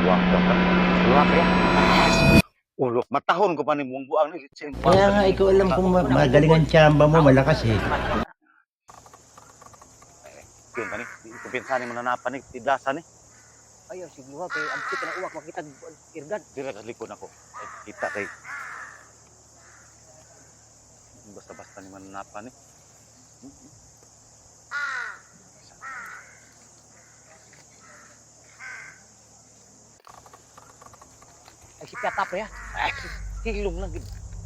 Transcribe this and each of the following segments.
Wag ka ka. Wag ya. Ulo, matahon ko pa ni mong buang ni. Kaya nga, ikaw alam kung magaling ang tsamba mo, malakas eh. Yun ka ni. Kupinsan mo na napanig. Tidlasan ni. Ayaw, sige wa, kay abti ka na uwak, makita irgad. Dire ka likod ako. Ay, kita kay. Basta-basta ni mananapan ni. Ay, si Piata pre, ha? Ay, hilom lang.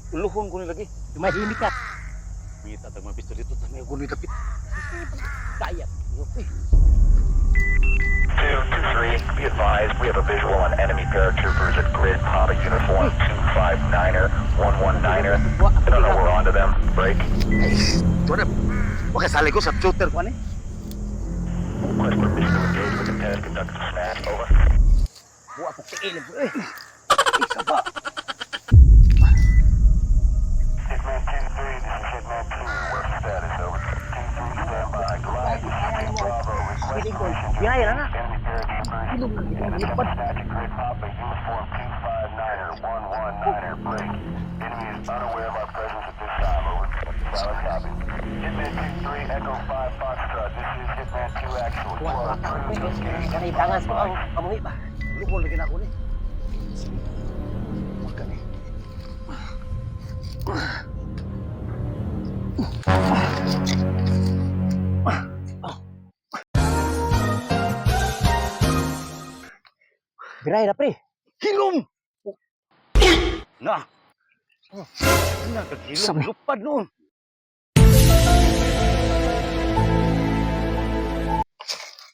Uluhon ko ni lagi. Tumahimik ka. Mita tag mga pistol dito. May gunit kapit. Kaya. Okay. 223, be advised, we have a visual on enemy paratroopers at grid, Papa uniform 259er, 119er. I don't know, we're onto them. Break. Tuwa na. Huwag kasali ko sa shooter ko ani. Request permission to engage with intent to conduct a smash. Over. Buwa ko tiilin, bro. Eh. Isa ba? Hitman 2-3, this is Hitman 2. What's the status? Over. 2-3, stand by. Goliath, this is Team Bravo. Request Piling ko. permission to Biyaya na na. enemy paratroopers. Ilog lang ito. And attempt to Lipad. snatch a grid, Papa uniform 259er, 119er. Break. Enemy is unaware of our presence at this time. Over. Solid copy. Hitman 2-3, Echo 5 Foxtrot. This is Hitman 2 actual. Buwa ko 12. ka. Engage. Kanay tangas ko ang kamuhi ba? Uluhon lagi na ako ni. Huwag ka ni. Biray na, pre. Hilom! Na! Nagkagilom. Sabi. Lupad noon.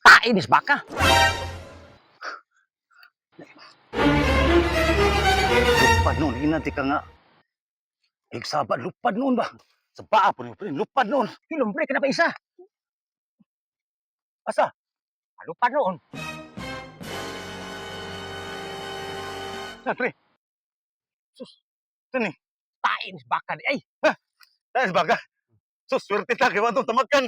Tainis baka. Lupad noon. Hinanti ka nga. Igsabat. Lupad noon ba? Sa paa po niyo. Lupad noon. Hilom, pre, ka na pa isa. Asa? Ano pa noon? Na, pre. Sus. Ito ni. Tainis baka di. Ay, Dahil baga. Sus, swerte ta. Kaya itong tamakan.